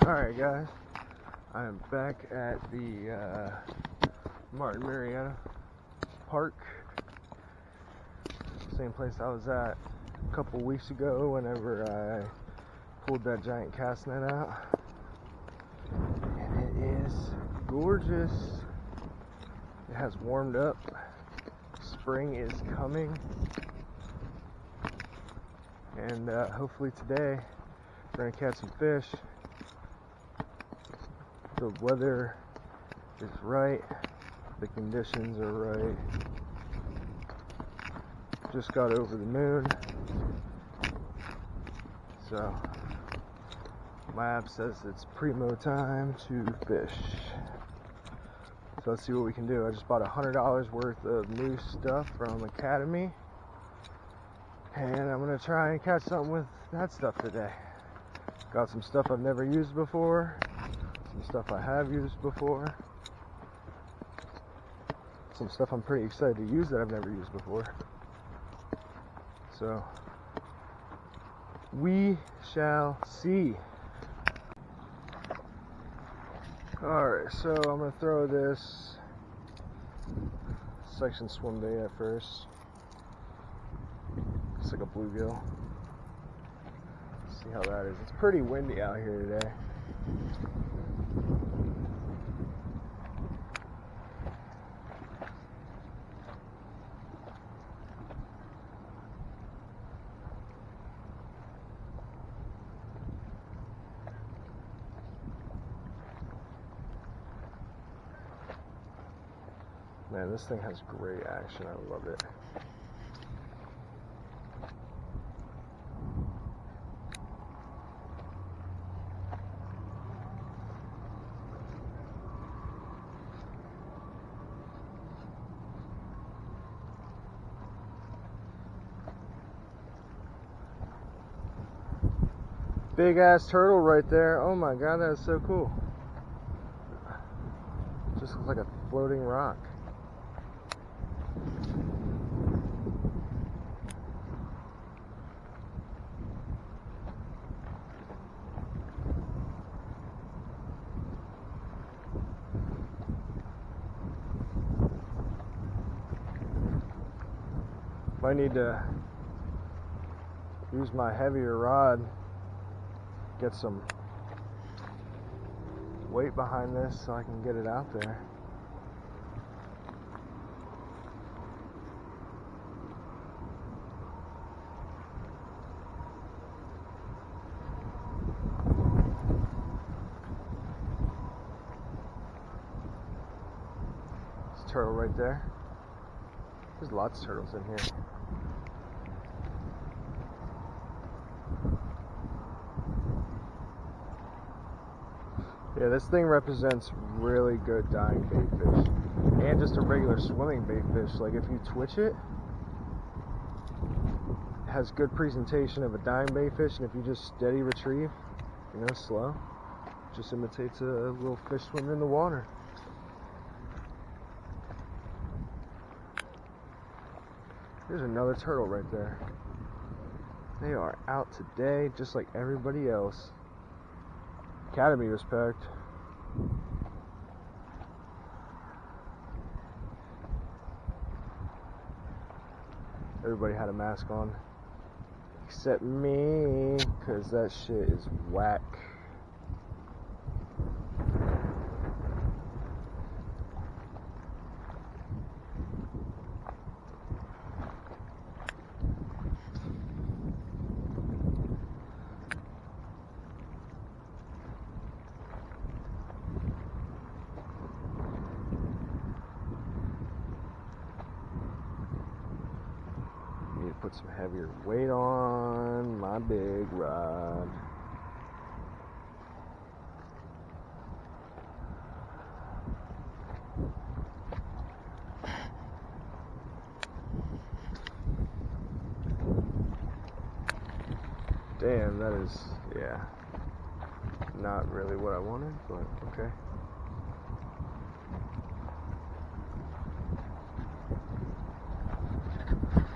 Alright guys, I am back at the Martin Marietta Park. Same place I was at a couple weeks ago whenever I pulled that giant cast net out. And it is gorgeous. It has warmed up. Spring is coming. And hopefully today we're going to catch some fish. The weather is right, the conditions are right. Just got over the moon, so my app says it's primo time to fish. So let's see what we can do. I just bought $100 worth of new stuff from Academy, and I'm gonna try and catch something with that stuff today. Got some stuff I've never used before. Some stuff I have used before. Some stuff I'm pretty excited to use that I've never used before. So, we shall see. Alright, so I'm going to throw this section swim bait at first. It's like a bluegill. See how that is. It's pretty windy out here today. Man, this thing has great action. I love it. Big ass turtle right there. Oh my god, that is so cool. Just looks like a floating rock. Might need to use my heavier rod, get some weight behind this so I can get it out there. There's a turtle right there. There's lots of turtles in here. Yeah, this thing represents really good dying bait fish. And just a regular swimming bait fish. Like if you twitch it, it has good presentation of a dying bait fish, and if you just steady retrieve, you know, slow, just imitates a little fish swimming in the water. There's another turtle right there. They are out today just like everybody else. Academy respect. Everybody had a mask on except me, cause that shit is whack. Put some heavier weight on my big rod. Damn, that is, yeah, not really what I wanted, but okay.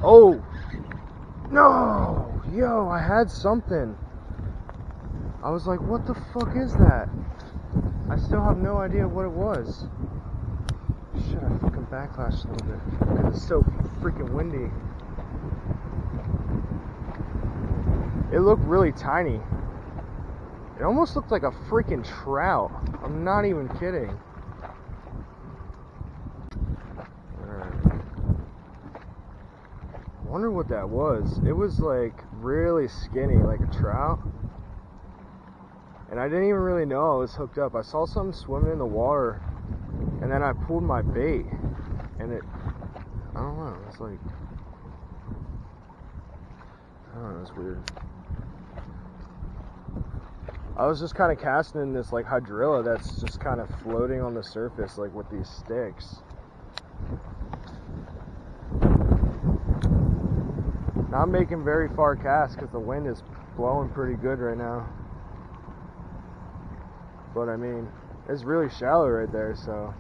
Oh! No! Yo, I had something. I was like, what the fuck is that? I still have no idea what it was. Shit, I fucking backlashed a little bit because it's so freaking windy. It looked really tiny. It almost looked like a freaking trout. I'm not even kidding. Alright. I wonder what that was. It was like really skinny, like a trout. And I didn't even really know I was hooked up. I saw something swimming in the water, and then I pulled my bait, and it, I don't know, it's like, I don't know, it's weird. I was just kind of casting in this like hydrilla that's just kind of floating on the surface like with these sticks. Not making very far casts because the wind is blowing pretty good right now. But I mean, it's really shallow right there, so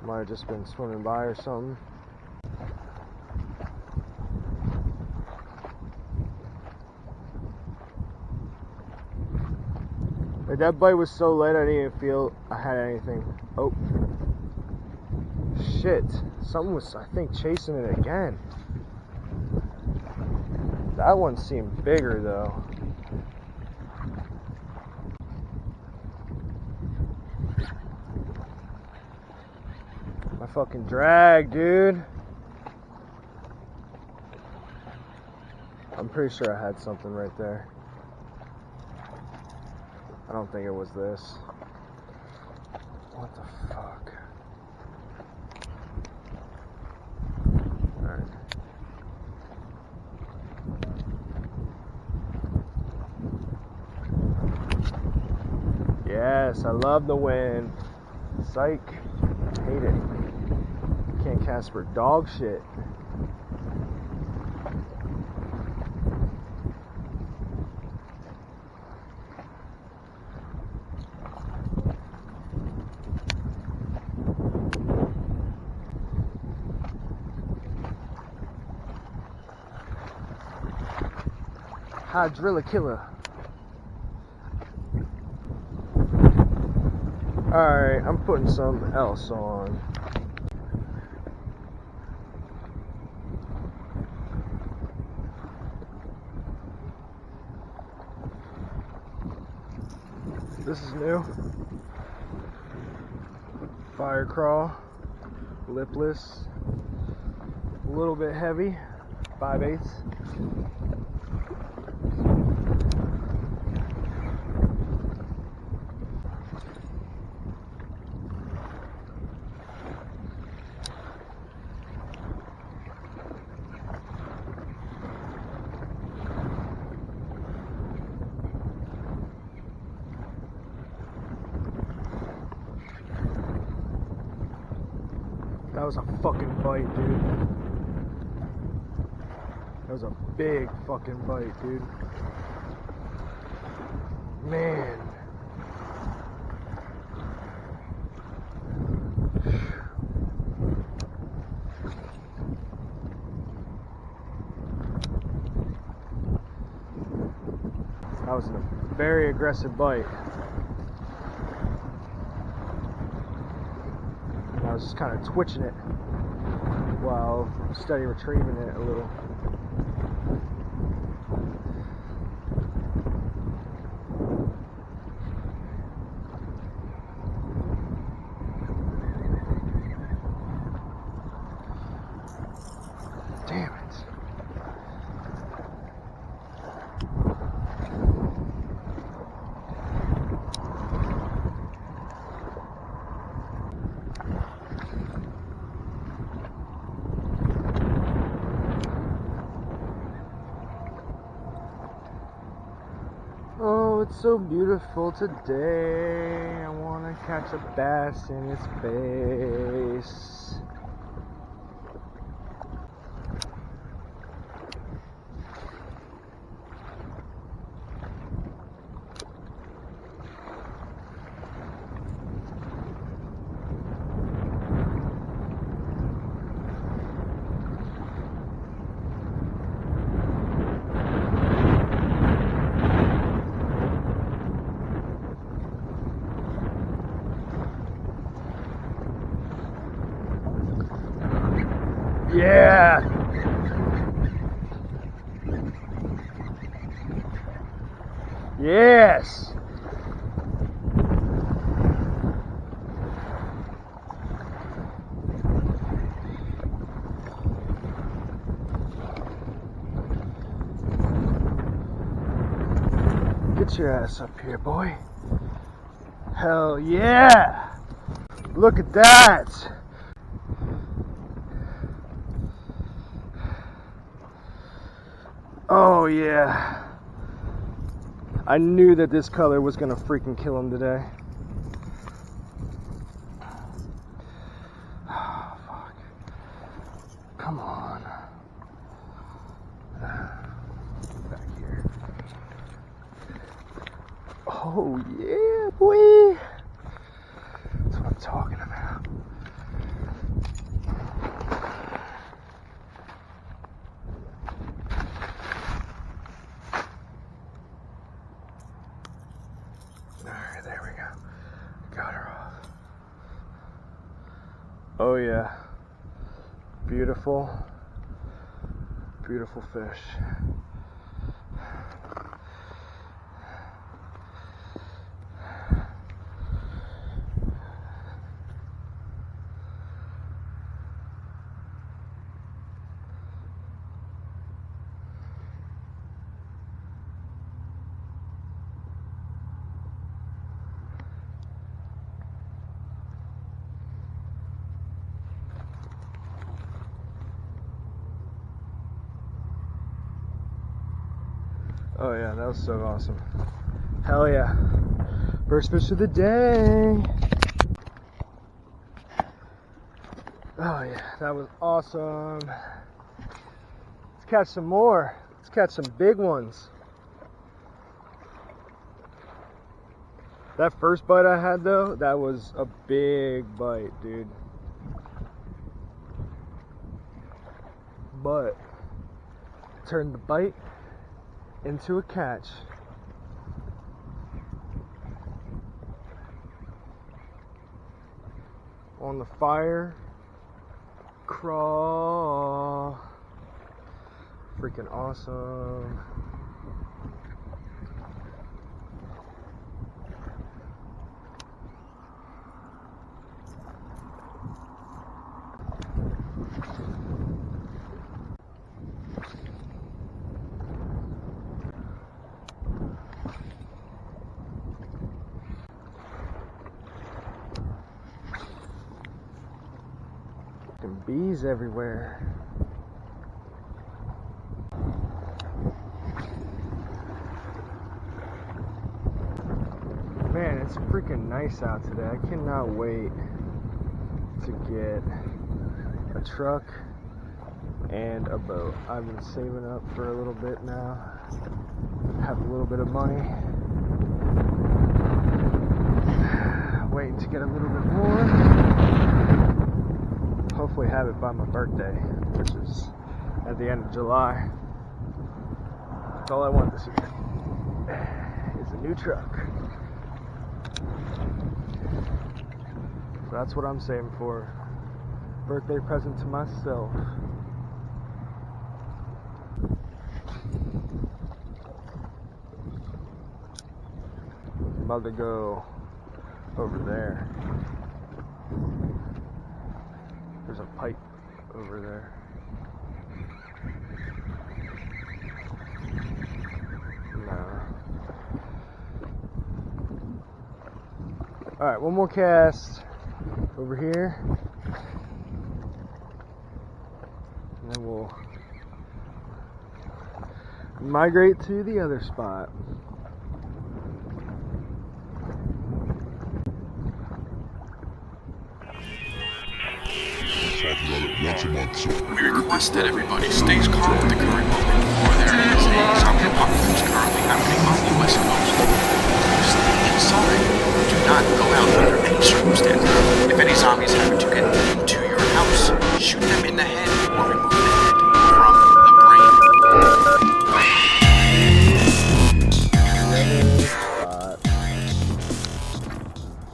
might have just been swimming by or something. Like, that bite was so light I didn't even feel I had anything. Oh. Shit. Something was, I think, chasing it again. That one seemed bigger though. My fucking drag, dude. I'm pretty sure I had something right there. I don't think it was this. What the fuck? Alright. Yes, I love the wind. Psych. Hate it. Can't cast for dog shit. Hydrilla killer. Alright, I'm putting something else on. This is new. Fire crawl, lipless, a little bit heavy, 5/8. That was a fucking bite, dude. That was a big fucking bite, dude. Man. That was a very aggressive bite. I was just kind of twitching it while steady retrieving it a little. Damn it. Oh, it's so beautiful today. I want to catch a bass in its face. Yeah. Yes. Get your ass up here, boy. Hell yeah. Look at that. Oh yeah. I knew that this color was gonna freaking kill him today. Oh, fuck. Come on. Back here. Oh yeah, boy. That's what I'm talking about. Alright, there we go. Got her off. Oh yeah. Beautiful. Beautiful fish. Oh yeah, that was so awesome. Hell yeah. First fish of the day. Oh yeah, that was awesome. Let's catch some more. Let's catch some big ones. That first bite I had though, that was a big bite, dude. But turned the bite into a catch. On the fire crawl. Freaking awesome. Bees everywhere. Man, it's freaking nice out today. I cannot wait to get a truck and a boat. I've been saving up for a little bit now. Have a little bit of money. Waiting to get a little bit more. Hopefully have it by my birthday, which is at the end of July. That's all I want this year, is a new truck. So that's what I'm saving for. Birthday present to myself. I'm about to go over there. There's a pipe over there. No. Alright, one more cast over here. And then we'll migrate to the other spot. We request that everybody stays calm with the current moment, for there is a zombie apocalypse currently happening on the West Coast.